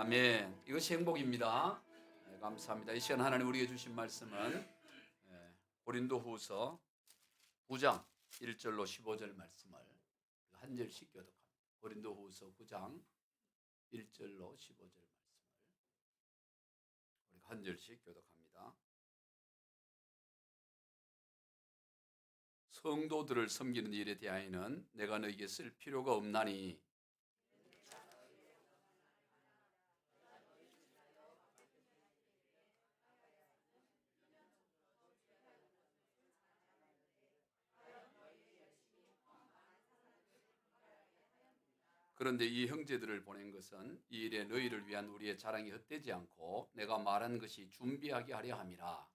아멘. 이것이 행복입니다. 네, 감사합니다. 이 시간 하나님 우리에게 주신 말씀은 고린도후서 9장 1절로 15절 말씀을 한 절씩 교독합니다. 고린도후서 9장 1절로 15절 말씀을 우리가 한 절씩 교독합니다. 성도들을 섬기는 일에 대하여는 내가 너에게 쓸 필요가 없나니 그런데 이 형제들을 보낸 것은 이 일에 너희를 위한 우리의 자랑이 헛되지 않고 내가 말한 것이 준비하게 하려 함이라.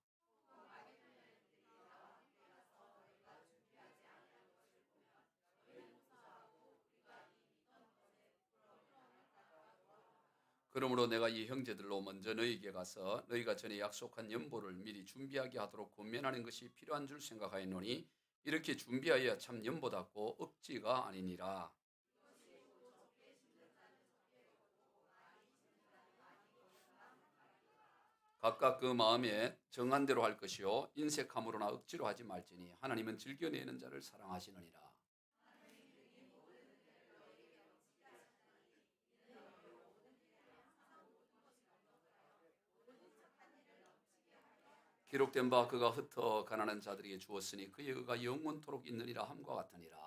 그러므로 내가 이 형제들로 먼저 너희에게 가서 너희가 전에 약속한 연보를 미리 준비하게 하도록 권면하는 것이 필요한 줄 생각하였노니 이렇게 준비하여야 참 연보답고 억지가 아니니라. 각각 그 마음에 정한 대로 할 것이요 인색함으로나 억지로 하지 말지니 하나님은 즐겨내는 자를 사랑하시느니라. 기록된 바 그가 흩어 가난한 자들에게 주었으니 그의 의가 영원토록 있느니라 함과 같으니라.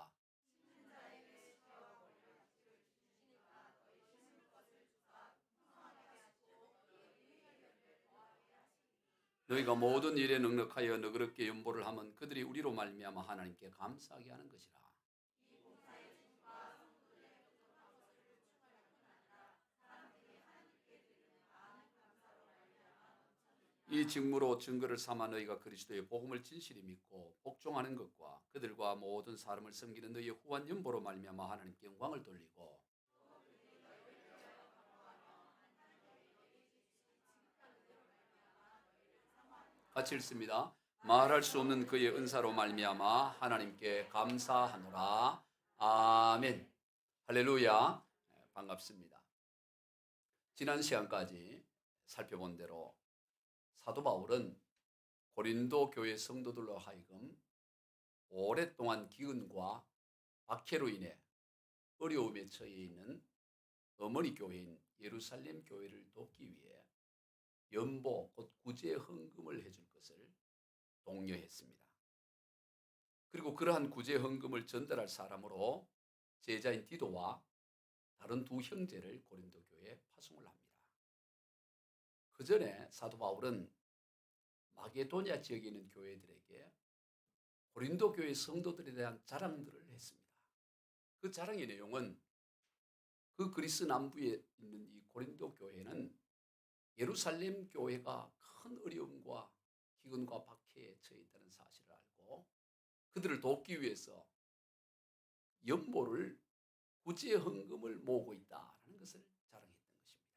너희가 모든 일에 넉넉하여 너그럽게 연보를 하면 그들이 우리로 말미암아 하나님께 감사하게 하는 것이라. 이 직무로 증거를 삼아 너희가 그리스도의 복음을 진실히 믿고 복종하는 것과 그들과 모든 사람을 섬기는 너희의 후한 연보로 말미암아 하나님께 영광을 돌리고 같이 읽습니다. 말할 수 없는 그의 은사로 말미암아 하나님께 감사하노라. 아멘. 할렐루야. 반갑습니다. 지난 시간까지 살펴본 대로 사도 바울은 고린도 교회 성도들로 하여금 오랫동안 기근과 박해로 인해 어려움에 처해 있는 어머니 교회인 예루살렘 교회를 돕기 위해 연보 곧 구제 헌금을 해줄 것을 독려했습니다. 그리고 그러한 구제 헌금을 전달할 사람으로 제자인 디도와 다른 두 형제를 고린도 교회에 파송을 합니다. 그 전에 사도 바울은 마게도냐 지역에 있는 교회들에게 고린도 교회 성도들에 대한 자랑들을 했습니다. 그 자랑의 내용은 그 그리스 남부에 있는 이 고린도 교회는 예루살렘 교회가 큰 어려움과 기근과 박해에 처해 있다는 사실을 알고 그들을 돕기 위해서 연보를 구제 헌금을 모으고 있다는 것을 자랑했던 것입니다.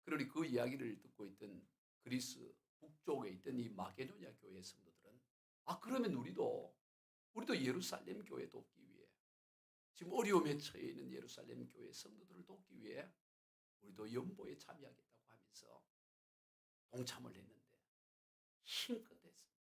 그러니 그 이야기를 듣고 있던 그리스 북쪽에 있던 이 마게도냐 교회 성도들은 그러면 우리도 예루살렘 교회 돕기 위해 지금 어려움에 처해 있는 예루살렘 교회 성도들을 돕기 위해 우리도 연보에 참여하겠다고 하면서 동참을 했는데 힘껏 했습니다.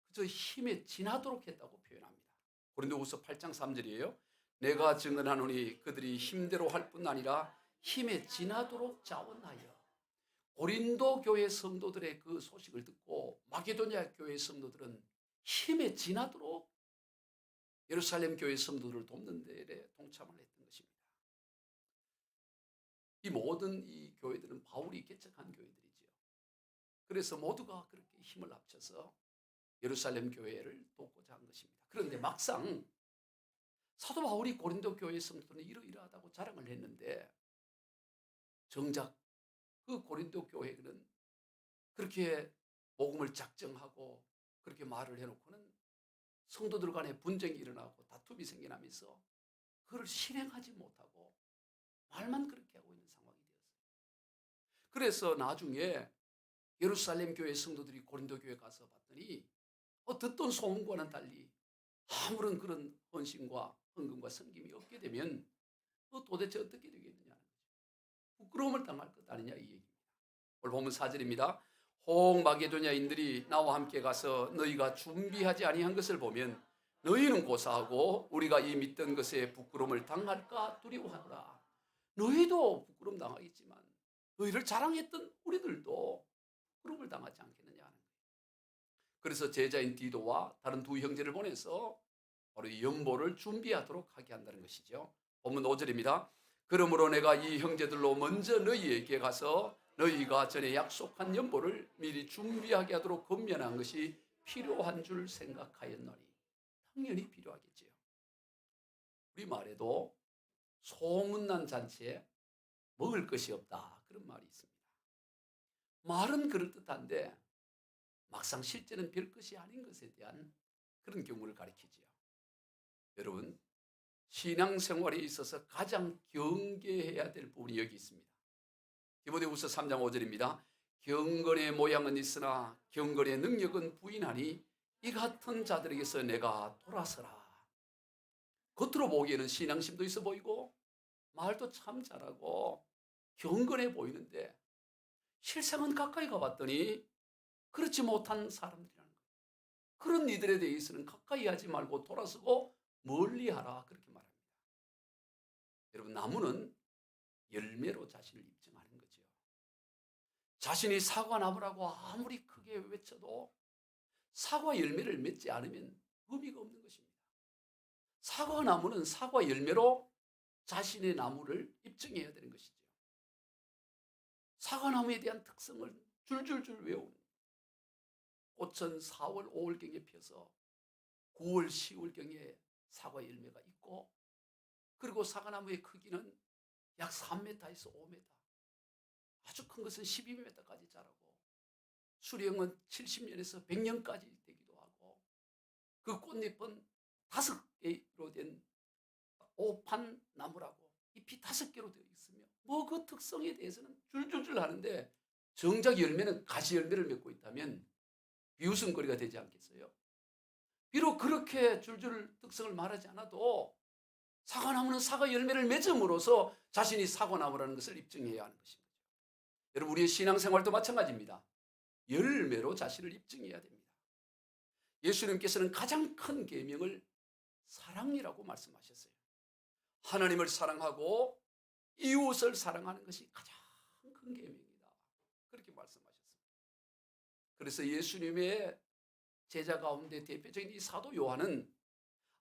그저 힘에 지나도록 했다고 표현합니다. 고린도후서 8장 3절이에요. 내가 증언하노니 그들이 힘대로 할 뿐 아니라 힘에 지나도록 자원하여. 고린도 교회 성도들의 그 소식을 듣고 마게도냐 교회 성도들은 힘에 지나도록 예루살렘 교회 성도들을 돕는 데에 동참을 했던 것입니다. 이 모든 이 교회들은 바울이 개척한 교회들이죠. 그래서 모두가 그렇게 힘을 합쳐서 예루살렘 교회를 돕고자 한 것입니다. 그런데 막상 사도 바울이 고린도 교회 성도들은 이러이러하다고 자랑을 했는데 정작 그 고린도 교회는 그렇게 복음을 작정하고 그렇게 말을 해놓고는 성도들 간에 분쟁이 일어나고 다툼이 생겨나면서 그걸 실행하지 못하고 말만 그렇게 하고 있는 상황이 되었어요. 그래서 나중에 예루살렘 교회 성도들이 고린도 교회 가서 봤더니 듣던 소문과는 달리 아무런 그런 헌신과 헌금과 섬김이 없게 되면 도대체 어떻게 되겠느냐는 거죠. 부끄러움을 당할 것 아니냐 이 얘기입니다. 오늘 본문 4절입니다. 혹 마게도냐인들이 나와 함께 가서 너희가 준비하지 아니한 것을 보면 너희는 고사하고 우리가 이 믿던 것에 부끄러움을 당할까 두려워하노라. 너희도 부끄러움 당하겠지만 너희를 자랑했던 우리들도 부끄러움을 당하지 않겠느냐 하는 거예요. 그래서 제자인 디도와 다른 두 형제를 보내서 바로 이 연보를 준비하도록 하게 한다는 것이죠. 본문 5절입니다. 그러므로 내가 이 형제들로 먼저 너희에게 가서 너희가 전에 약속한 연보를 미리 준비하게 하도록 권면한 것이 필요한 줄 생각하였노니. 당연히 필요하겠지요. 우리 말에도 소문난 잔치에 먹을 것이 없다 그런 말이 있습니다. 말은 그럴듯한데 막상 실제는 별 것이 아닌 것에 대한 그런 경우를 가리키지요. 여러분, 신앙생활에 있어서 가장 경계해야 될 부분이 여기 있습니다. 디모데후서 3장 5절입니다. 경건의 모양은 있으나 경건의 능력은 부인하니 이 같은 자들에게서 내가 돌아서라. 겉으로 보기에는 신앙심도 있어 보이고 말도 참 잘하고 경건해 보이는데 실상은 가까이 가봤더니 그렇지 못한 사람들이라는 거예요. 그런 이들에 대해서는 가까이 하지 말고 돌아서고 멀리하라 그렇게 말합니다. 여러분, 나무는 열매로 자신을 입증하는 거죠. 자신이 사과나무라고 아무리 크게 외쳐도 사과 열매를 맺지 않으면 의미가 없는 것입니다. 사과나무는 사과 열매로 자신의 나무를 입증해야 되는 것이죠. 사과나무에 대한 특성을 줄줄줄 외우는, 꽃은 4월, 5월경에 피어서 9월, 10월경에 사과 열매가 있고, 그리고 사과나무의 크기는 약 3m에서 5m, 아주 큰 것은 12m까지 자라고, 수령은 70년에서 100년까지 되기도 하고, 그 꽃잎은 5개로 된 오판 나무라고 잎이 5개로 되어 있으며 뭐 그 특성에 대해서는 줄줄줄 하는데 정작 열매는 가시 열매를 맺고 있다면 비웃음거리가 되지 않겠어요? 비록 그렇게 줄줄 특성을 말하지 않아도 사과나무는 사과 열매를 맺음으로써 자신이 사과나무라는 것을 입증해야 하는 것입니다. 여러분, 우리의 신앙생활도 마찬가지입니다. 열매로 자신을 입증해야 됩니다. 예수님께서는 가장 큰 계명을 사랑이라고 말씀하셨어요. 하나님을 사랑하고 이웃을 사랑하는 것이 가장 큰 계명이다. 그렇게 말씀하셨습니다. 그래서 예수님의 제자 가운데 대표적인 이 사도 요한은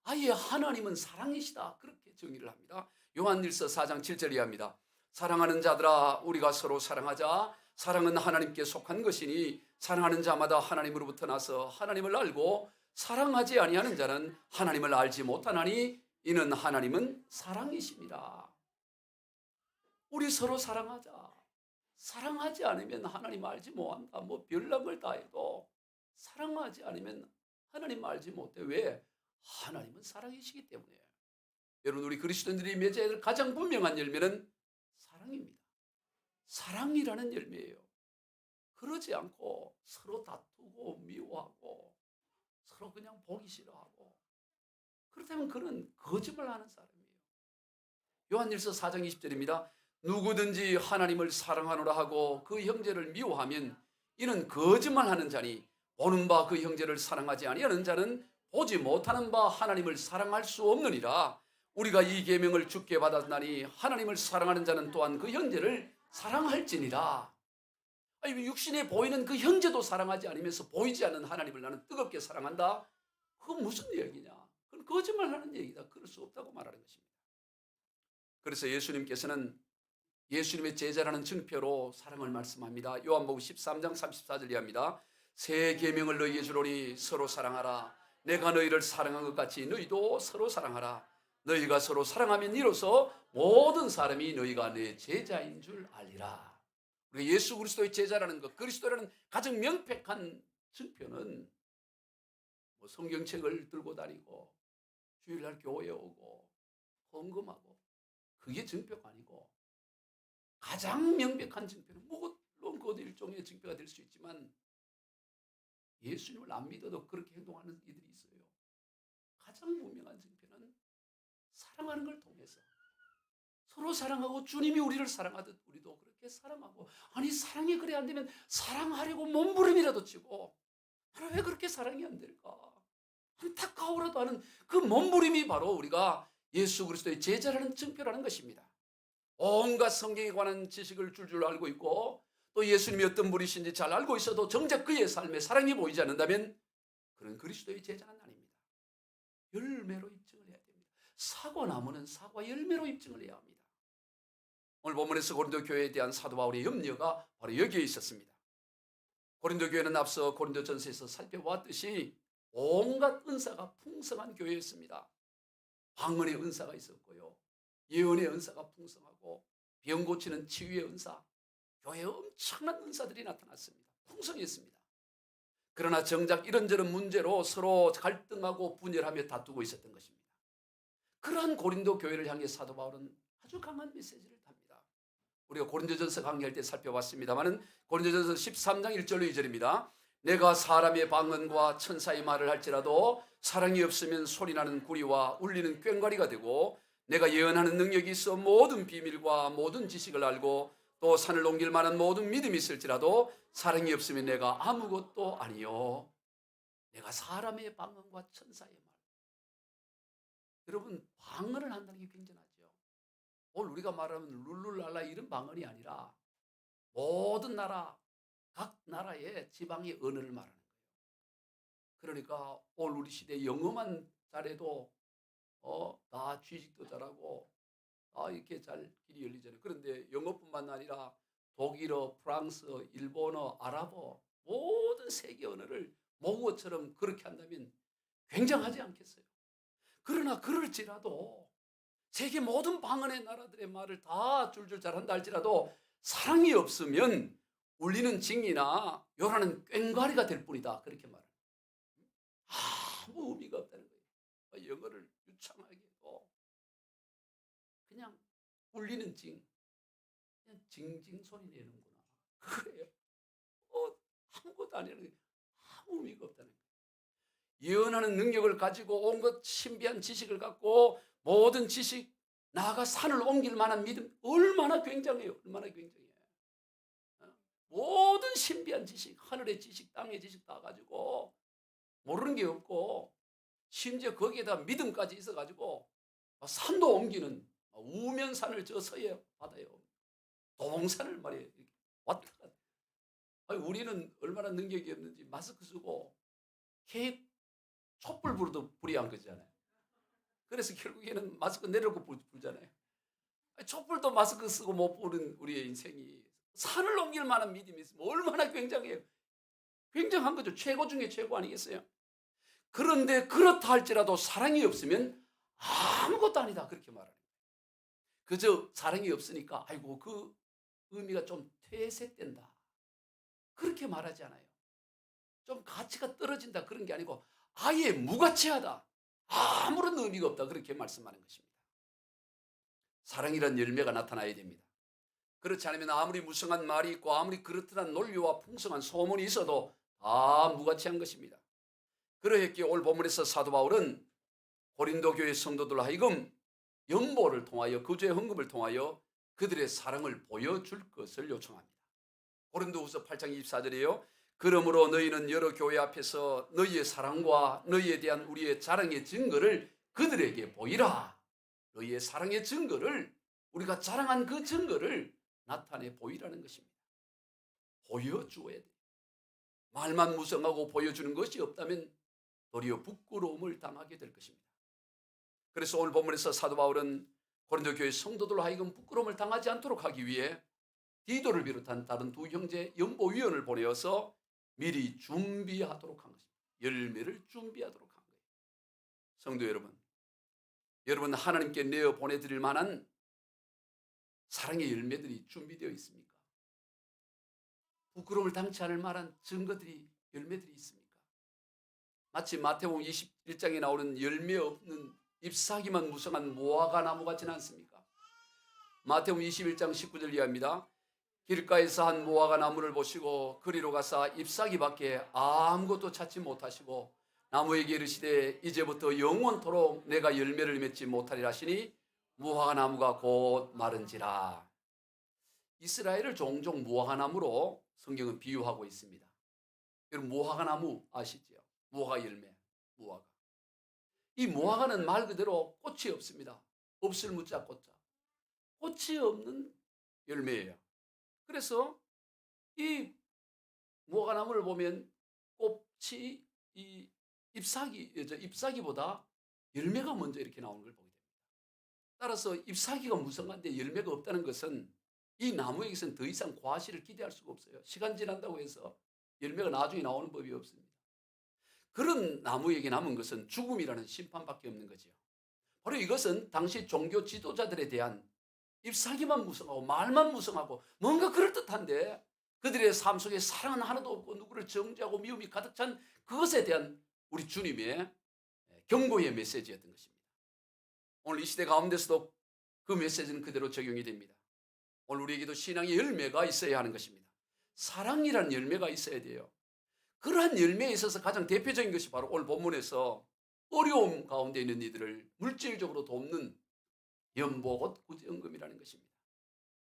아예 하나님은 사랑이시다 그렇게 정의를 합니다. 요한일서 4장 7절 이하입니다. 사랑하는 자들아 우리가 서로 사랑하자. 사랑은 하나님께 속한 것이니 사랑하는 자마다 하나님으로부터 나서 하나님을 알고 사랑하지 아니하는 자는 하나님을 알지 못하나니 이는 하나님은 사랑이십니다. 우리 서로 사랑하자. 사랑하지 않으면 하나님 알지 못한다. 뭐 별난 걸 다 해도 사랑하지 않으면 하나님 알지 못해. 왜? 하나님은 사랑이시기 때문에. 여러분, 우리 그리스도인들이 맺어야 될 가장 분명한 열매는 사랑입니다. 사랑이라는 열매예요. 그러지 않고 서로 다투고 미워하고 서로 그냥 보기 싫어하고 그렇다면 그는 거짓말하는 사람이에요. 요한일서 4장 20절입니다. 누구든지 하나님을 사랑하노라 하고 그 형제를 미워하면 이는 거짓말하는 자니 보는 바 그 형제를 사랑하지 아니하는 자는 보지 못하는 바 하나님을 사랑할 수 없느니라. 우리가 이 계명을 주께 받았나니 하나님을 사랑하는 자는 또한 그 형제를 사랑할지니라. 아니, 육신에 보이는 그 형제도 사랑하지 않으면서 보이지 않는 하나님을 나는 뜨겁게 사랑한다? 그건 무슨 얘기냐? 그건 거짓말하는 얘기다. 그럴 수 없다고 말하는 것입니다. 그래서 예수님께서는 예수님의 제자라는 증표로 사랑을 말씀합니다. 요한복음 13장 34절 이하입니다. 새 계명을 너희에게 주노니 서로 사랑하라. 내가 너희를 사랑한 것 같이 너희도 서로 사랑하라. 너희가 서로 사랑하면 이로써 모든 사람이 너희가 내 제자인 줄 알리라. 우리가 예수 그리스도의 제자라는 것, 그리스도라는 가장 명백한 증표는 뭐 성경책을 들고 다니고 주일날 교회에 오고 헌금하고 그게 증표가 아니고 가장 명백한 증표는 물론 그것도 일종의 증표가 될 수 있지만 예수님을 안 믿어도 그렇게 행동하는 이들이 있어요. 가장 분명한 증표는 사랑하는 걸 통해서 서로 사랑하고 주님이 우리를 사랑하듯 우리도 그렇게 사랑하고, 아니 사랑이 그래 안 되면 사랑하려고 몸부림이라도 치고, 하나 왜 그렇게 사랑이 안 될까? 안타까워라도 하는 그 몸부림이 바로 우리가 예수 그리스도의 제자라는 증표라는 것입니다. 온갖 성경에 관한 지식을 줄줄 알고 있고 또 예수님이 어떤 분이신지 잘 알고 있어도 정작 그의 삶에 사랑이 보이지 않는다면 그런 그리스도의 제자는 아닙니다. 열매로 입증을 해야 됩니다. 사과나무는 사과 열매로 입증을 해야 합니다. 오늘 본문에서 고린도 교회에 대한 사도 바울의 염려가 바로 여기에 있었습니다. 고린도 교회는 앞서 고린도전서에서 살펴보았듯이 온갖 은사가 풍성한 교회였습니다. 방언의 은사가 있었고요, 예언의 은사가 풍성하고 병 고치는 치유의 은사, 교회에 엄청난 은사들이 나타났습니다. 풍성했습니다. 그러나 정작 이런저런 문제로 서로 갈등하고 분열하며 다투고 있었던 것입니다. 그러한 고린도 교회를 향해 사도 바울은 아주 강한 메시지를 합니다. 우리가 고린도전서 강의할 때 살펴봤습니다마는 고린도전서 13장 1절로 2절입니다. 내가 사람의 방언과 천사의 말을 할지라도 사랑이 없으면 소리나는 구리와 울리는 꽹과리가 되고, 내가 예언하는 능력이 있어 모든 비밀과 모든 지식을 알고 또 산을 옮길 만한 모든 믿음이 있을지라도 사랑이 없으면 내가 아무것도 아니요. 내가 사람의 방언과 천사의 말. 여러분, 방언을 한다는 게 굉장하죠. 오늘 우리가 말하는 룰루랄라 이런 방언이 아니라 모든 나라, 각 나라의 지방의 언어를 말하는 거예요. 그러니까 오늘 우리 시대에 영어만 잘해도 다 취직도 잘하고 이렇게 잘 길이 열리잖아요. 그런데 영어뿐만 아니라 독일어, 프랑스, 일본어, 아랍어 모든 세계 언어를 모국어처럼 그렇게 한다면 굉장하지 않겠어요? 그러나 그럴지라도 세계 모든 방언의 나라들의 말을 다 줄줄 잘한다 할지라도 사랑이 없으면 울리는 징이나 요란한 꽹과리가 될 뿐이다, 그렇게 말해요. 아무 의미가 없다는 거예요. 영어를 유창하게 해도 그냥 울리는 징, 그냥 징징 소리 내는구나, 그래요. 아무것도 아니라는 게 아무 의미가 없다는 거예요. 예언하는 능력을 가지고 온갖 신비한 지식을 갖고 모든 지식, 나아가 산을 옮길 만한 믿음, 얼마나 굉장해요. 얼마나 굉장해요. 모든 신비한 지식, 하늘의 지식, 땅의 지식 다 가지고 모르는 게 없고, 심지어 거기에다 믿음까지 있어가지고 산도 옮기는, 우면산을 저 서해 바다에 도봉산을 말이에요. 왔다 갔다. 우리는 얼마나 능력이 없는지 마스크 쓰고 케이크 촛불 불어도 불이 안 끄잖아요. 그래서 결국에는 마스크 내려고 불잖아요. 촛불도 마스크 쓰고 못 부는 우리의 인생이 산을 옮길 만한 믿음이 있으면 얼마나 굉장해요. 굉장한 거죠. 최고 중에 최고 아니겠어요? 그런데 그렇다 할지라도 사랑이 없으면 아무것도 아니다, 그렇게 말하는 거예요. 그저 사랑이 없으니까 아이고 그 의미가 좀 퇴색된다, 그렇게 말하지 않아요. 좀 가치가 떨어진다, 그런 게 아니고 아예 무가치하다, 아무런 의미가 없다, 그렇게 말씀하는 것입니다. 사랑이란 열매가 나타나야 됩니다. 그렇지 않으면 아무리 무성한 말이 있고 아무리 그렇듯한 논리와 풍성한 소문이 있어도 다 무가치한 것입니다. 그러했기에 오늘 본문에서 사도 바울은 고린도 교회 성도들 하여금 연보를 통하여, 거주의 헌금을 통하여 그들의 사랑을 보여줄 것을 요청합니다. 고린도후서 8장 24절이에요. 그러므로 너희는 여러 교회 앞에서 너희의 사랑과 너희에 대한 우리의 자랑의 증거를 그들에게 보이라. 너희의 사랑의 증거를, 우리가 자랑한 그 증거를 나타내 보이라는 것입니다. 보여줘야 돼요. 말만 무성하고 보여주는 것이 없다면 도리어 부끄러움을 당하게 될 것입니다. 그래서 오늘 본문에서 사도 바울은 고린도 교회 성도들로 하여금 부끄러움을 당하지 않도록 하기 위해 디도를 비롯한 다른 두 형제 연보위원을 보내어서 미리 준비하도록 한 것입니다. 열매를 준비하도록 한 거예요. 성도 여러분, 여러분 하나님께 내어 보내드릴 만한 사랑의 열매들이 준비되어 있습니까? 부끄러움을 당치 않을 만한 증거들이, 열매들이 있습니까? 마치 마태복음 21장에 나오는 열매 없는 잎사귀만 무성한 무화과 나무 같지는 않습니까? 마태복음 21장 19절 이하입니다. 길가에서 한 무화과 나무를 보시고 그리로 가사 잎사귀밖에 아무것도 찾지 못하시고 나무에게 이르시되 이제부터 영원토록 내가 열매를 맺지 못하리라 하시니 무화과나무가 곧 마른지라. 이스라엘을 종종 무화과나무로 성경은 비유하고 있습니다. 여러분 무화과나무 아시죠? 무화과 열매, 무화과. 이 무화과는 말 그대로 꽃이 없습니다. 없을 무자 꽃자. 꽃이 없는 열매예요. 그래서 이 무화과나무를 보면 꽃이 이 잎사귀보다 열매가 먼저 이렇게 나오는 걸 보게 됩니다. 따라서 잎사귀가 무성한데 열매가 없다는 것은 이 나무에게서는 더 이상 과실을 기대할 수가 없어요. 시간 지난다고 해서 열매가 나중에 나오는 법이 없습니다. 그런 나무에게 남은 것은 죽음이라는 심판밖에 없는 거죠. 바로 이것은 당시 종교 지도자들에 대한 잎사귀만 무성하고 말만 무성하고 뭔가 그럴듯한데 그들의 삶 속에 사랑은 하나도 없고 누구를 정죄하고 미움이 가득 찬 그것에 대한 우리 주님의 경고의 메시지였던 것입니다. 오늘 이 시대 가운데서도 그 메시지는 그대로 적용이 됩니다. 오늘 우리에게도 신앙의 열매가 있어야 하는 것입니다. 사랑이라는 열매가 있어야 돼요. 그러한 열매에 있어서 가장 대표적인 것이 바로 오늘 본문에서 어려움 가운데 있는 이들을 물질적으로 돕는 연보곧 구제연금이라는 것입니다.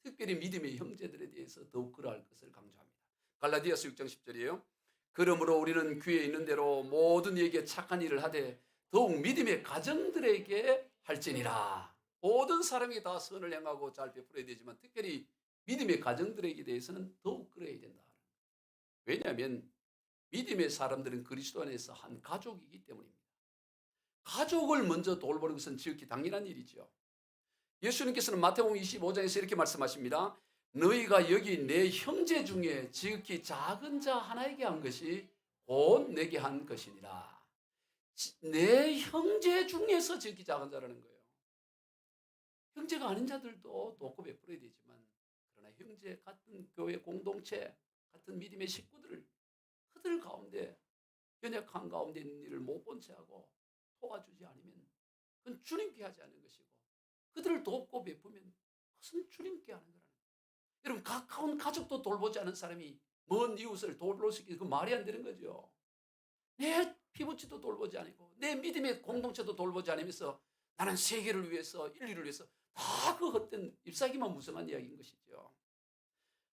특별히 믿음의 형제들에 대해서 더욱 그러할 것을 강조합니다. 갈라디아서 6장 10절이에요. 그러므로 우리는 귀에 있는 대로 모든 이에게 착한 일을 하되 더욱 믿음의 가정들에게 할지니라. 모든 사람에게 다 선을 행하고 잘 베풀어야 되지만 특별히 믿음의 가정들에게 대해서는 더욱 그래야 된다. 왜냐하면 믿음의 사람들은 그리스도 안에서 한 가족이기 때문입니다. 가족을 먼저 돌보는 것은 지극히 당연한 일이죠. 예수님께서는 마태복음 25장에서 이렇게 말씀하십니다. 너희가 여기 내 형제 중에 지극히 작은 자 하나에게 한 것이 곧 내게 한 것이니라. 내 형제 중에서 지극히 작은 자라는 거예요. 형제가 아닌 자들도 돕고 베풀어야 되지만 그러나 형제 같은 교회 공동체 같은 믿음의 식구들을 그들 가운데 연약한 가운데 있는 일을 못 본 채하고 도와주지 않으면 그건 주님께 하지 않는 것이고 그들을 돕고 베푸면 그것은 주님께 하는 거라는 거예요. 여러분 가까운 가족도 돌보지 않은 사람이 먼 이웃을 돌볼 수 있게 그 말이 안 되는 거죠. 내 피부치도 돌보지 않고 내 믿음의 공동체도 돌보지 않으면서 나는 세계를 위해서 인류를 위해서 다 그 헛된 잎사귀만 무성한 이야기인 것이죠.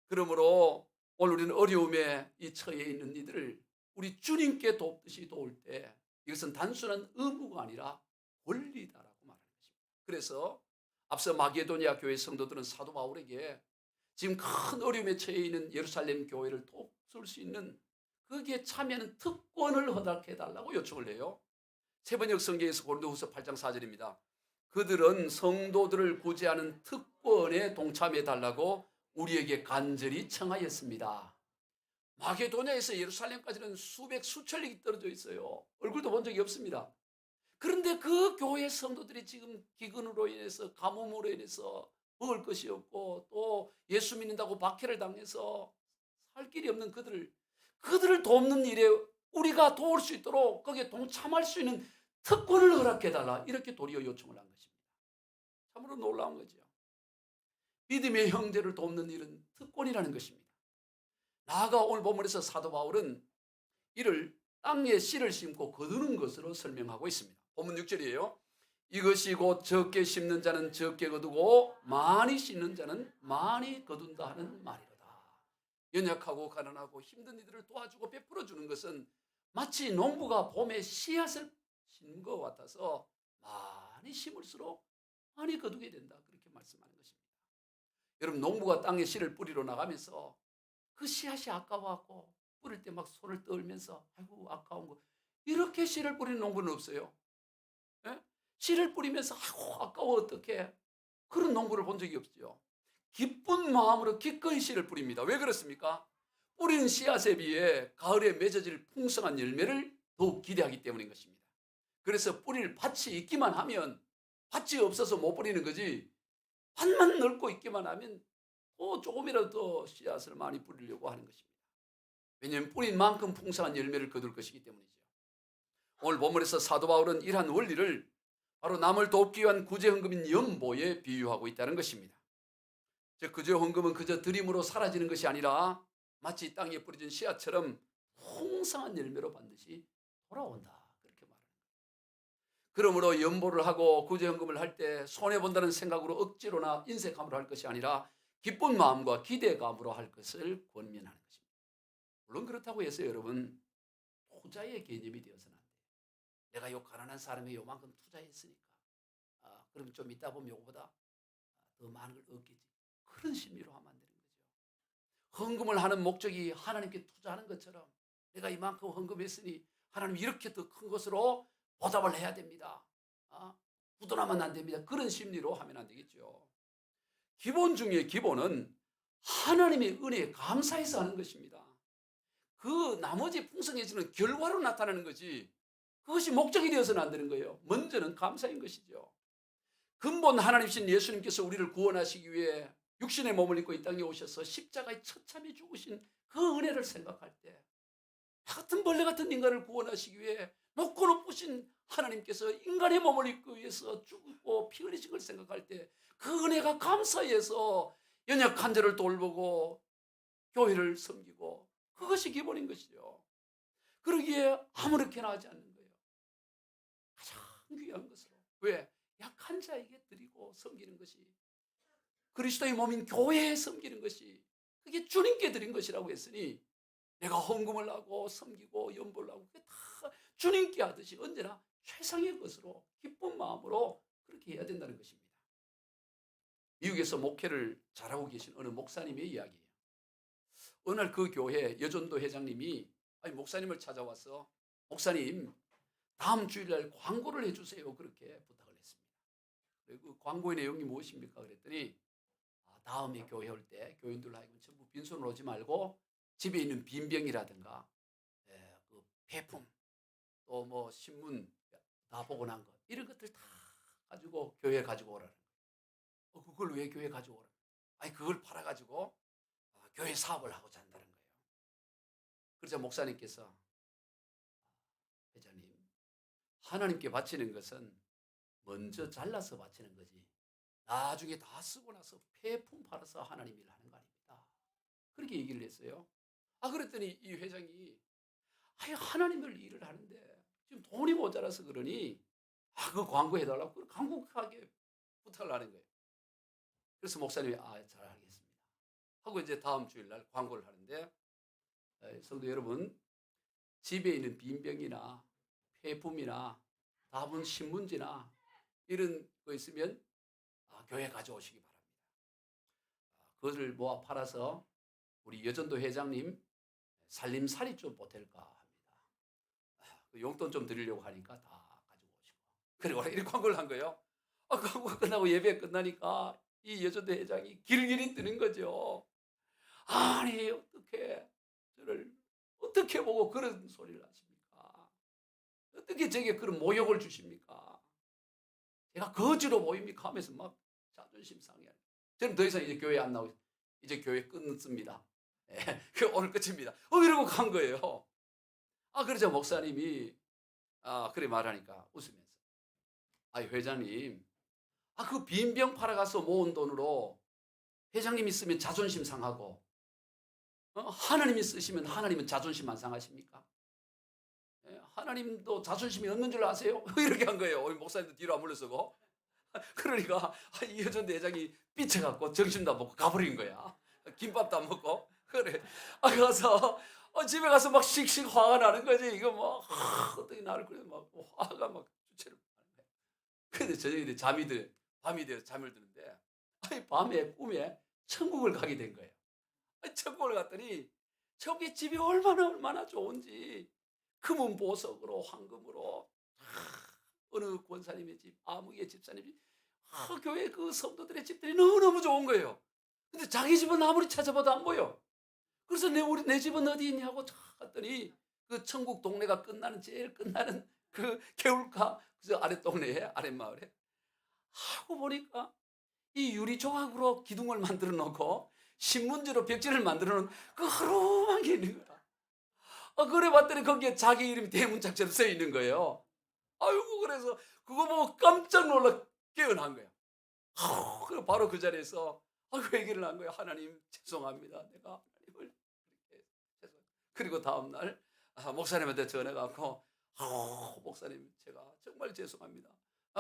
그러므로 오늘 우리는 어려움에 이 처해 있는 이들을 우리 주님께 돕듯이 도울 때 이것은 단순한 의무가 아니라 권리다라고 말하는 것입니다. 그래서 앞서 마게도니아 교회 성도들은 사도 바울에게 지금 큰 어려움에 처해 있는 예루살렘 교회를 돕을 수 있는 거기에 참여하는 특권을 허락해 달라고 요청을 해요. 세번역 성경에서 고린도후서 8장 4절입니다. 그들은 성도들을 구제하는 특권에 동참해 달라고 우리에게 간절히 청하였습니다. 마게도냐에서 예루살렘까지는 수백 수천里떨어져 있어요. 얼굴도 본 적이 없습니다. 그런데 그 교회 성도들이 지금 기근으로 인해서 가뭄으로 인해서 먹을 것이 없고 또 예수 믿는다고 박해를 당해서 살 길이 없는 그들을 돕는 일에 우리가 도울 수 있도록 거기에 동참할 수 있는 특권을 허락해달라 이렇게 도리어 요청을 한 것입니다. 참으로 놀라운 거죠. 믿음의 형제를 돕는 일은 특권이라는 것입니다. 나아가 오늘 본문에서 사도 바울은 이를 땅에 씨를 심고 거두는 것으로 설명하고 있습니다. 본문 6절이에요. 이것이 곧 적게 심는 자는 적게 거두고 많이 심는 자는 많이 거둔다 하는 말이로다. 연약하고 가난하고 힘든 이들을 도와주고 베풀어 주는 것은 마치 농부가 봄에 씨앗을 심는 것 같아서 많이 심을수록 많이 거두게 된다. 그렇게 말씀하는 것입니다. 여러분 농부가 땅에 씨를 뿌리러 나가면서 그 씨앗이 아까워갖고 뿌릴 때 막 손을 떨면서 아이고 아까운 거 이렇게 씨를 뿌리는 농부는 없어요. 예? 씨를 뿌리면서 아이고 아까워 어떡해 그런 농부를 본 적이 없죠. 기쁜 마음으로 기꺼이 씨를 뿌립니다. 왜 그렇습니까? 뿌리는 씨앗에 비해 가을에 맺어질 풍성한 열매를 더욱 기대하기 때문인 것입니다. 그래서 뿌릴 밭이 있기만 하면 밭이 없어서 못 뿌리는 거지 밭만 넓고 있기만 하면 조금이라도 더 씨앗을 많이 뿌리려고 하는 것입니다. 왜냐하면 뿌린 만큼 풍성한 열매를 거둘 것이기 때문이죠. 오늘 본문에서 사도 바울은 이러한 원리를 바로 남을 돕기 위한 구제헌금인 연보에 비유하고 있다는 것입니다. 즉 구제헌금은 그저 드림으로 사라지는 것이 아니라 마치 땅에 뿌려진 씨앗처럼 풍성한 열매로 반드시 돌아온다. 그렇게 말합니다. 그러므로 연보를 하고 구제헌금을 할 때 손해본다는 생각으로 억지로나 인색함으로 할 것이 아니라 기쁜 마음과 기대감으로 할 것을 권면하는 것입니다. 물론 그렇다고 해서 여러분 투자의 개념이 되어서는 안 돼요. 내가 요 가난한 사람이 요만큼 투자했으니까 그럼 좀 있다 보면 요거보다 더 많은 걸 얻겠지. 그런 심리로 하면 안 되는 거죠. 헌금을 하는 목적이 하나님께 투자하는 것처럼 내가 이만큼 헌금했으니 하나님 이렇게 더 큰 것으로 보답을 해야 됩니다. 부도나면 안 됩니다. 그런 심리로 하면 안 되겠죠. 기본 중에 기본은 하나님의 은혜에 감사해서 하는 것입니다. 그 나머지 풍성해지는 결과로 나타나는 거지 그것이 목적이 되어서는 안 되는 거예요. 먼저는 감사인 것이죠. 근본 하나님이신 예수님께서 우리를 구원하시기 위해 육신의 몸을 입고 이 땅에 오셔서 십자가에 처참히 죽으신 그 은혜를 생각할 때 나 같은 벌레 같은 인간을 구원하시기 위해 높고 높으신 하나님께서 인간의 몸을 입기 위해서 죽고 피 흘리신 걸 생각할 때 그 은혜가 감사해서 연약한 자를 돌보고 교회를 섬기고 그것이 기본인 것이죠. 그러기에 아무렇게나 하지 않는 거예요. 가장 귀한 것으로. 왜? 약한 자에게 드리고 섬기는 것이 그리스도의 몸인 교회에 섬기는 것이 그게 주님께 드린 것이라고 했으니 내가 헌금을 하고 섬기고 연보를 하고 그게 다 주님께 하듯이 언제나 최상의 것으로 기쁜 마음으로 그렇게 해야 된다는 것입니다. 미국에서 목회를 잘하고 계신 어느 목사님의 이야기예요. 어느 날 그 교회 여전도 회장님이 목사님을 찾아와서 목사님 다음 주일날 광고를 해주세요 그렇게 부탁을 했습니다. 그 광고의 내용이 무엇입니까? 그랬더니 다음에 교회 올 때 교인들 하여금 전부 빈손으로 오지 말고 집에 있는 빈병이라든가 그 폐품 또 뭐 신문 다 보고 난 것 이런 것들 다 가지고 교회에 가지고 오라는 거예요. 그걸 왜 교회에 가지고 오라는 거예요? 그걸 팔아가지고 교회 사업을 하고자 한다는 거예요. 그러자 목사님께서 회장님 하나님께 바치는 것은 먼저 잘라서 바치는 거지 나중에 다 쓰고 나서 폐품 팔아서 하나님 일을 하는 거 아닙니다. 그렇게 얘기를 했어요. 그랬더니 이 회장이 하나님을 일을 하는데 지금 돈이 모자라서 그러니 그 광고 해달라고 간곡하게 부탁을 하는 거예요. 그래서 목사님이 잘 알겠습니다 하고 이제 다음 주일날 광고를 하는데 성도 여러분 집에 있는 빈병이나 폐품이나 다분 신문지나 이런 거 있으면 교회 가져오시기 바랍니다. 그것을 모아 팔아서 우리 여전도 회장님 살림살이 좀 보탤까 합니다. 그 용돈 좀 드리려고 하니까 다 가지고 오시고 그리고 이렇게 광고를 한 거예요. 광고가 끝나고 예배 끝나니까 이 여전도 회장이 길길이 뜨는 거죠. 아니 어떻게 저를 어떻게 보고 그런 소리를 하십니까? 어떻게 제게 그런 모욕을 주십니까? 제가 거지로 보입니까? 하면서 막 자존심 상해. 저는 더 이상 이제 교회 안 나오고 이제 교회 끊습니다. 오늘 끝입니다. 이러고 간 거예요. 그러자 목사님이 그래 말하니까 웃으면서 회장님 그 빈병 팔아가서 모은 돈으로 회장님이 쓰면 자존심 상하고 하나님이 쓰시면 하나님은 자존심 안 상하십니까? 하나님도 자존심이 없는 줄 아세요? 이렇게 한 거예요. 목사님도 뒤로 안 물러서고 그러니까 이 여전도 회장이 삐쳐갖고 정신도 안 먹고 가버린 거야. 김밥도 안 먹고 그래. 가서 집에 가서 막 씩씩 화가 나는 거지. 이거 뭐 어떻게 나를 그래 막 화가 막 주체를 못하는 거야. 근데 저녁에 밤이 되어 잠을 드는데 밤에 꿈에 천국을 가게 된 거예요. 천국을 갔더니 저기 집이 얼마나 좋은지 금은 보석으로 황금으로 어느 권사님의 집, 아무개 집사님 집, 교회 그 성도들의 집들이 너무너무 좋은 거예요. 근데 자기 집은 아무리 찾아봐도 안 보여. 그래서 내 집은 어디 있냐고 갔더니 그 천국 동네가 제일 끝나는 그 개울가 그 아랫동네에 아랫마을에 하고 보니까 이 유리 조각으로 기둥을 만들어 놓고 신문지로 벽지를 만들어 놓은 그 허름한 게 있는 거야. 그래 봤더니 거기에 자기 이름이 대문짝처럼 써 있는 거예요. 그래서 그거 보고 깜짝 놀라 깨어난 거야. 그리고 바로 그 자리에서 그 얘기를 한 거예요. 하나님 죄송합니다. 내가 하나님을 이렇게 그리고 다음 날 목사님한테 전화가 왔고 목사님 제가 정말 죄송합니다.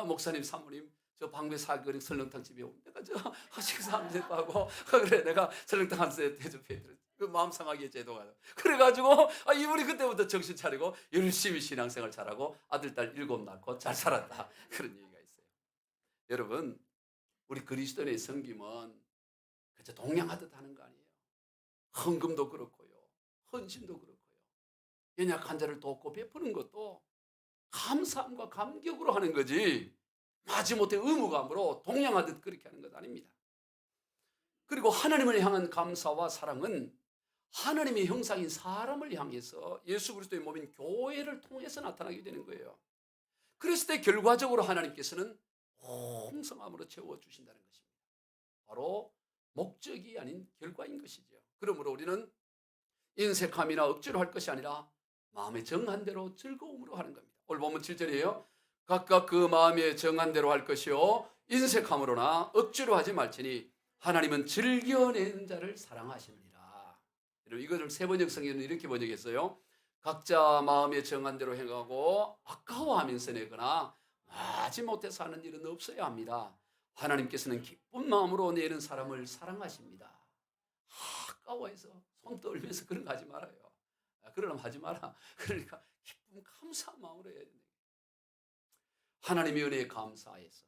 목사님 사모님 저 방배 사거리 설렁탕 집에 오면 내가 저 식사 안 됐다고 그래 내가 설렁탕 한 세 대접해 드렸 그 마음 상하게 제도가 그래가지고 이분이 그때부터 정신 차리고 열심히 신앙생활 잘하고 아들 딸 7 낳고 잘 살았다 그런 얘기가 있어요. 여러분 우리 그리스도인의 섬김은 그저 동양하듯 하는 거 아니에요. 헌금도 그렇고요. 헌신도 그렇고요. 연약한 자를 돕고 베푸는 것도 감사함과 감격으로 하는 거지 마지못해 의무감으로 동양하듯 그렇게 하는 것 아닙니다. 그리고 하나님을 향한 감사와 사랑은 하나님의 형상인 사람을 향해서 예수 그리스도의 몸인 교회를 통해서 나타나게 되는 거예요. 그랬을 때 결과적으로 하나님께서는 풍성함으로 채워주신다는 것입니다. 바로 목적이 아닌 결과인 것이죠. 그러므로 우리는 인색함이나 억지로 할 것이 아니라 마음의 정한 대로 즐거움으로 하는 겁니다. 오늘 본문 7절이에요. 각각 그 마음에 정한 대로 할 것이요 인색함으로나 억지로 하지 말지니 하나님은 즐겨내는 자를 사랑하시느니라. 여러분 이것을 세번역 성경은 이렇게 번역했어요. 각자 마음에 정한 대로 행하고 아까워하면서 내거나 마지못해서 하는 일은 없어야 합니다. 하나님께서는 기쁜 마음으로 내는 사람을 사랑하십니다. 아까워해서 손 떨면서 그런 거 하지 말아요. 그러려면 하지 마라. 그러니까 기쁨 감사한 마음으로 해야 된다. 하나님의 은혜에 감사해서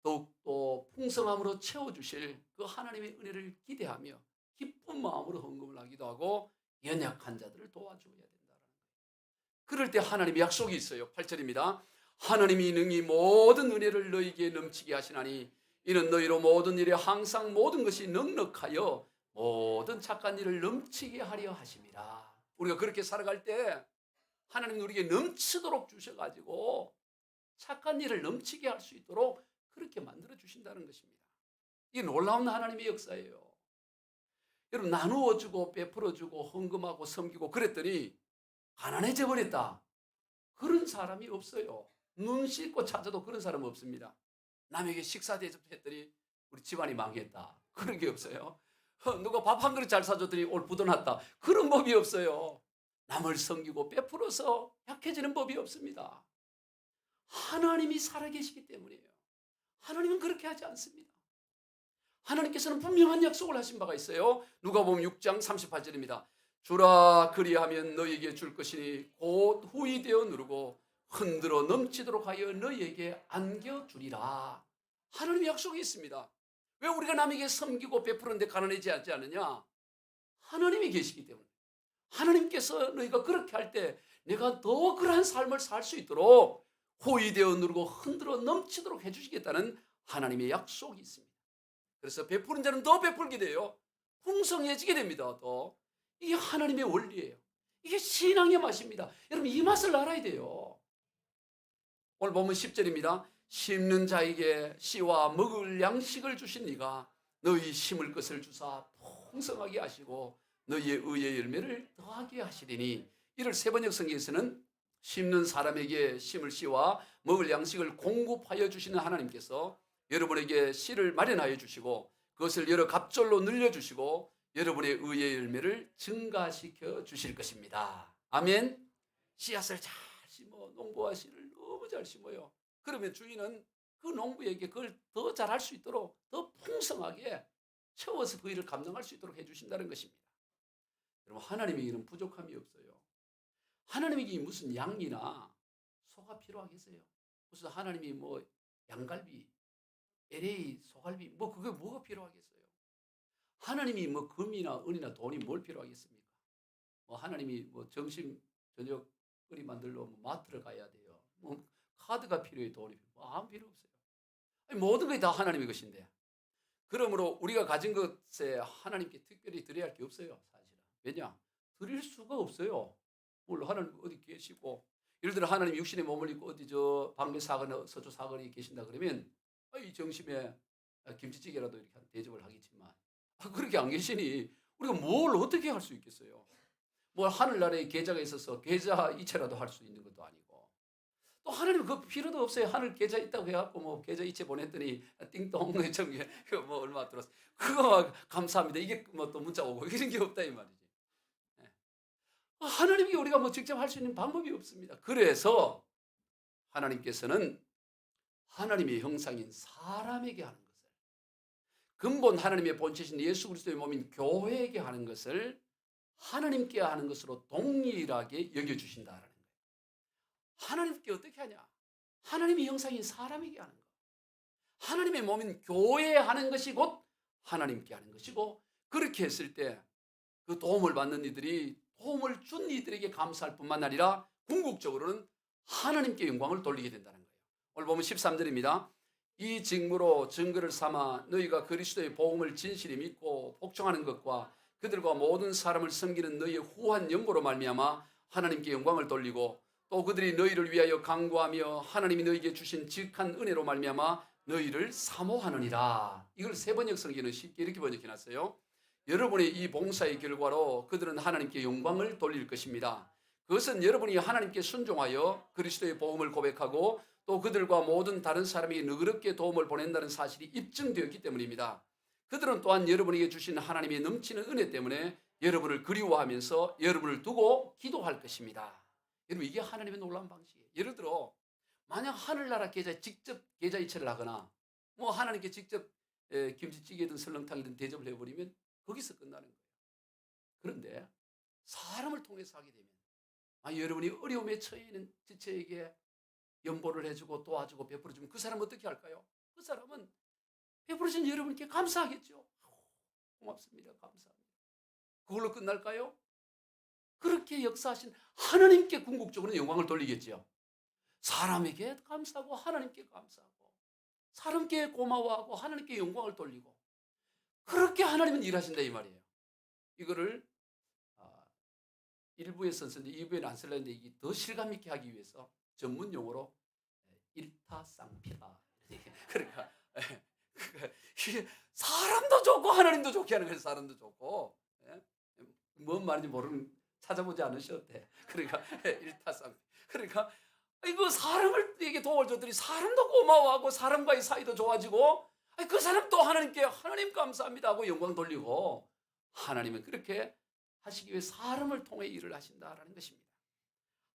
더욱더 풍성함으로 채워주실 그 하나님의 은혜를 기대하며 기쁜 마음으로 헌금을 하기도 하고 연약한 자들을 도와줘야 된다는 거예요. 그럴 때 하나님의 약속이 있어요. 8절입니다. 하나님이 능히 모든 은혜를 너희에게 넘치게 하시나니 이는 너희로 모든 일에 항상 모든 것이 넉넉하여 모든 착한 일을 넘치게 하려 하심이라. 우리가 그렇게 살아갈 때 하나님은 우리에게 넘치도록 주셔가지고 착한 일을 넘치게 할 수 있도록 그렇게 만들어 주신다는 것입니다. 이게 놀라운 하나님의 역사예요. 여러분 나누어 주고 베풀어 주고 헌금하고 섬기고 그랬더니 가난해져 버렸다. 그런 사람이 없어요. 눈 씻고 찾아도 그런 사람 없습니다. 남에게 식사 대접했더니 우리 집안이 망했다. 그런 게 없어요. 누가 밥 한 그릇 잘 사줬더니 오늘 부도났다. 그런 법이 없어요. 남을 섬기고 베풀어서 약해지는 법이 없습니다. 하나님이 살아계시기 때문이에요. 하나님은 그렇게 하지 않습니다. 하나님께서는 분명한 약속을 하신 바가 있어요. 누가복음 6장 38절입니다. 주라 그리하면 너희에게 줄 것이니 곧 후히 되어 누르고 흔들어 넘치도록 하여 너희에게 안겨주리라. 하나님의 약속이 있습니다. 왜 우리가 남에게 섬기고 베푸는데 가난해지지 않느냐? 하나님이 계시기 때문에. 하나님께서 너희가 그렇게 할 때 내가 더 그러한 삶을 살 수 있도록 호의되어 누르고 흔들어 넘치도록 해주시겠다는 하나님의 약속이 있습니다. 그래서 베푸는 자는 더 베풀게 돼요. 풍성해지게 됩니다. 또 이게 하나님의 원리예요. 이게 신앙의 맛입니다. 여러분 이 맛을 알아야 돼요. 오늘 보면 10절입니다. 심는 자에게 씨와 먹을 양식을 주신 이가 너희 심을 것을 주사 풍성하게 하시고 너희의 의의 열매를 더하게 하시리니. 이를 세번역 성경에서는 심는 사람에게 심을 씨와 먹을 양식을 공급하여 주시는 하나님께서 여러분에게 씨를 마련하여 주시고 그것을 여러 갑절로 늘려주시고 여러분의 의의 열매를 증가시켜 주실 것입니다. 아멘. 씨앗을 잘 심어 농부와 씨를 너무 잘 심어요. 그러면 주인은 그 농부에게 그걸 더 잘할 수 있도록 더 풍성하게 채워서 그 일을 감당할 수 있도록 해주신다는 것입니다. 여러분 하나님에게는 부족함이 없어요. 하나님에게 무슨 양이나 소가 필요하겠어요? 무슨 하나님이 뭐 양갈비, LA 소갈비 뭐 그게 뭐가 필요하겠어요? 하나님이 뭐 금이나 은이나 돈이 뭘 필요하겠습니까? 뭐 하나님이 뭐 점심 저녁 거리 만들러 뭐 마트를 가야 돼요. 뭐 카드가 필요해 돈이 뭐 아무 필요 없어요. 아니, 모든 것이 다 하나님의 것인데. 그러므로 우리가 가진 것에 하나님께 특별히 드려야 할 게 없어요, 사실은. 왜냐? 드릴 수가 없어요. 물론 하나님 어디 계시고 예를 들어 하나님 육신의 몸을 입고 어디 저 방배 사거나 서초 사거리에 계신다 그러면 이 정심에 김치찌개라도 이렇게 대접을 하겠지만 그렇게 안 계시니 우리가 뭘 어떻게 할 수 있겠어요? 뭐 하늘나라에 계좌가 있어서 계좌 이체라도 할 수 있는 것도 아니고 또 하나님 그 필요도 없어요. 하늘 계좌 있다고 해갖고 뭐 계좌 이체 보냈더니 띵동 정에 뭐 얼마 들었어. 그거 감사합니다. 이게 뭐 또 문자 오고 이런 게 없다 이 말이지. 하나님께 우리가 뭐 직접 할 수 있는 방법이 없습니다. 그래서 하나님께서는 하나님의 형상인 사람에게 하는 것을, 근본 하나님의 본체신 예수 그리스도의 몸인 교회에게 하는 것을 하나님께 하는 것으로 동일하게 여겨주신다라는 거예요. 하나님께 어떻게 하냐? 하나님의 형상인 사람에게 하는 거. 하나님의 몸인 교회에 하는 것이 곧 하나님께 하는 것이고, 그렇게 했을 때 그 도움을 받는 이들이 도움을 준 이들에게 감사할 뿐만 아니라 궁극적으로는 하나님께 영광을 돌리게 된다는 거예요. 오늘 보면 13절입니다. 이 직무로 증거를 삼아 너희가 그리스도의 복음을 진실히 믿고 복종하는 것과 그들과 모든 사람을 섬기는 너희의 후한 연보로 말미암아 하나님께 영광을 돌리고, 또 그들이 너희를 위하여 간구하며 하나님이 너희에게 주신 지극한 은혜로 말미암아 너희를 사모하느니라. 이걸 세번역 성경은 쉽게 이렇게 번역해놨어요. 여러분의 이 봉사의 결과로 그들은 하나님께 영광을 돌릴 것입니다. 그것은 여러분이 하나님께 순종하여 그리스도의 복음을 고백하고 또 그들과 모든 다른 사람에게 너그럽게 도움을 보낸다는 사실이 입증되었기 때문입니다. 그들은 또한 여러분에게 주신 하나님의 넘치는 은혜 때문에 여러분을 그리워하면서 여러분을 두고 기도할 것입니다. 여러분, 이게 하나님의 놀라운 방식이에요. 예를 들어 만약 하늘나라 계좌에 직접 계좌이체를 하거나 뭐 하나님께 직접 김치찌개든 설렁탕이든 대접을 해버리면 거기서 끝나는 거예요. 그런데 사람을 통해서 하게 되면 여러분이 어려움에 처해 있는 지체에게 연보를 해주고 도와주고 베풀어주면 그 사람은 어떻게 할까요? 그 사람은 베풀어준 여러분께 감사하겠죠. 고맙습니다. 감사합니다. 그걸로 끝날까요? 그렇게 역사하신 하나님께 궁극적으로 영광을 돌리겠죠. 사람에게 감사하고 하나님께 감사하고 사람께 고마워하고 하나님께 영광을 돌리고, 그렇게 하나님은 일하신다 이 말이에요. 이거를 1부에 썼는데 2부에는 안 쓰려는데 이게 더 실감 있게 하기 위해서 전문 용어로 일타쌍피다. 그러니까 이게 사람도 좋고 하나님도 좋게 하는 거예요. 사람도 좋고. 뭔 말인지 모르는 찾아보지 않으셔도 돼. 그러니까 일타쌍피. 그러니까 이거 사람에게 도움을 줬더니 사람도 고마워하고 사람과의 사이도 좋아지고, 그 사람 또 하나님께 하나님 감사합니다 하고 영광 돌리고, 하나님은 그렇게 하시기 위해 사람을 통해 일을 하신다라는 것입니다.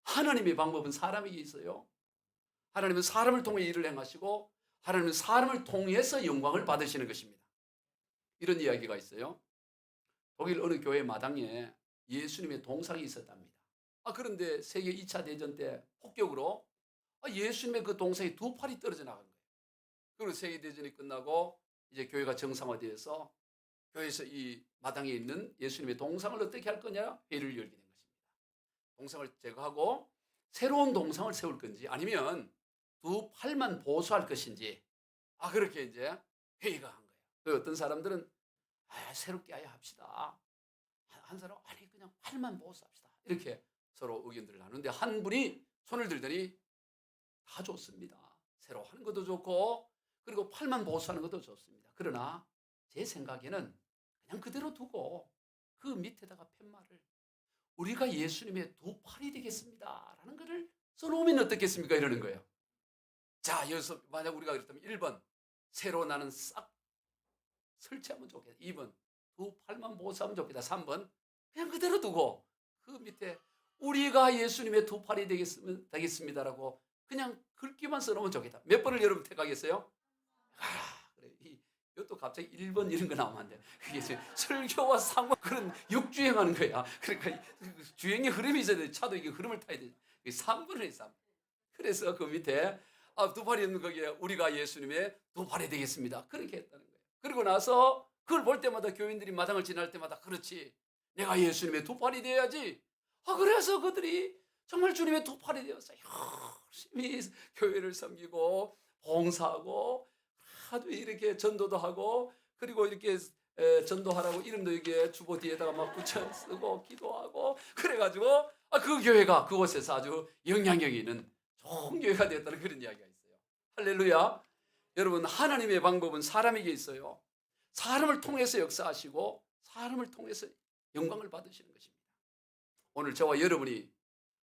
하나님의 방법은 사람에게 있어요. 하나님은 사람을 통해 일을 행하시고 하나님은 사람을 통해서 영광을 받으시는 것입니다. 이런 이야기가 있어요. 독일 어느 교회 마당에 예수님의 동상이 있었답니다. 그런데 세계 2차 대전 때 폭격으로 예수님의 그 동상이 두 팔이 떨어져 나간 거예요. 그리고 세계대전이 끝나고 이제 교회가 정상화되어서 교회에서 이 마당에 있는 예수님의 동상을 어떻게 할 거냐 회의를 열게 된 것입니다. 동상을 제거하고 새로운 동상을 세울 건지 아니면 두 팔만 보수할 것인지 그렇게 이제 회의가 한 거예요. 어떤 사람들은 새롭게 아예 합시다. 한 사람은 아니 그냥 팔만 보수합시다. 이렇게 서로 의견들을 나누는데 한 분이 손을 들더니 다 좋습니다. 새로 하는 것도 좋고 그리고 팔만 보수하는 것도 좋습니다. 그러나 제 생각에는 그냥 그대로 두고 그 밑에다가 팻말을 우리가 예수님의 두 팔이 되겠습니다 라는 것을 써놓으면 어떻겠습니까? 이러는 거예요. 자, 여기서 만약 우리가 그랬다면 1번 새로 나는 싹 설치하면 좋겠다. 2번 두 팔만 보수하면 좋겠다. 3번 그냥 그대로 두고 그 밑에 우리가 예수님의 두 팔이 되겠습니다라고 그냥 글귀만 써놓으면 좋겠다. 몇 번을 여러분 택하겠어요? 그래. 이것도 갑자기 1번 이런 거 나오면 안 돼. 그게 설교와 상관 그런 역주행하는 거야. 그러니까 주행의 흐름이 있어야 돼. 차도 이게 흐름을 타야 돼. 3번을 해, 3번. 그래서 그 밑에 두 팔이 있는 거기에 우리가 예수님의 두 팔이 되겠습니다. 그렇게 했다는 거예요. 그리고 나서 그걸 볼 때마다 교인들이 마당을 지날 때마다 그렇지. 내가 예수님의 두 팔이 되어야지. 그래서 그들이 정말 주님의 두 팔이 되어서 열심히 교회를 섬기고 봉사하고 아주 이렇게 전도도 하고 그리고 이렇게 전도하라고 이름도 이게 주보 뒤에다가 막 붙여 쓰고 기도하고 그래가지고 그 교회가 그곳에서 아주 영향력 있는 좋은 교회가 되었다는 그런 이야기가 있어요. 할렐루야. 여러분, 하나님의 방법은 사람에게 있어요. 사람을 통해서 역사하시고 사람을 통해서 영광을 받으시는 것입니다. 오늘 저와 여러분이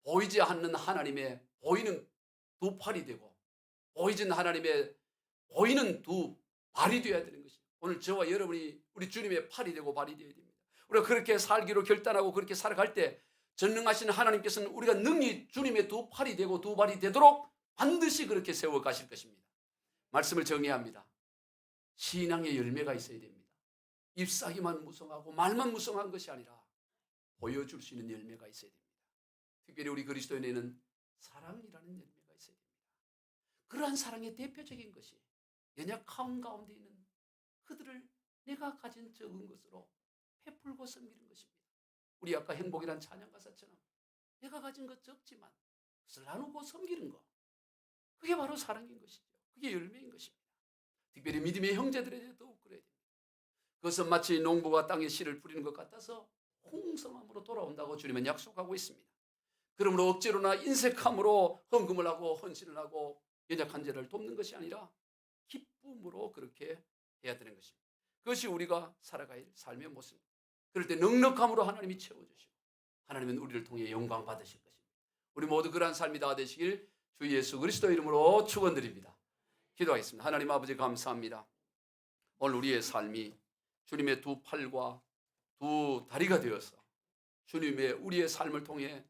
보이지 않는 하나님의 보이는 두 팔이 되고 보이지 않는 하나님의 보이는 두 발이 되어야 되는 것입니다. 오늘 저와 여러분이 우리 주님의 팔이 되고 발이 되어야 됩니다. 우리가 그렇게 살기로 결단하고 그렇게 살아갈 때 전능하신 하나님께서는 우리가 능히 주님의 두 팔이 되고 두 발이 되도록 반드시 그렇게 세워 가실 것입니다. 말씀을 정해야 합니다. 신앙의 열매가 있어야 됩니다. 잎사귀만 무성하고 말만 무성한 것이 아니라 보여줄 수 있는 열매가 있어야 됩니다. 특별히 우리 그리스도인에는 사랑이라는 열매가 있어야 됩니다. 그러한 사랑의 대표적인 것이 연약함 가운데 있는 그들을 내가 가진 적은 것으로 베풀고 섬기는 것입니다. 우리 아까 행복이란 찬양 가사처럼 내가 가진 것 적지만 그것을 나누고 섬기는 것, 그게 바로 사랑인 것이죠. 그게 열매인 것입니다. 특별히 믿음의 형제들에게 더욱 그래야 됩니다. 그것은 마치 농부가 땅에 씨를 뿌리는 것 같아서 풍성함으로 돌아온다고 주님은 약속하고 있습니다. 그러므로 억지로나 인색함으로 헌금을 하고 헌신을 하고 연약한 자를 돕는 것이 아니라 기쁨으로 그렇게 해야 되는 것입니다. 그것이 우리가 살아가야 할 삶의 모습입니다. 그럴 때 넉넉함으로 하나님이 채워주시고 하나님은 우리를 통해 영광 받으실 것입니다. 우리 모두 그러한 삶이 다 되시길 주 예수 그리스도 이름으로 축원드립니다. 기도하겠습니다. 하나님 아버지 감사합니다. 오늘 우리의 삶이 주님의 두 팔과 두 다리가 되어서 주님의 우리의 삶을 통해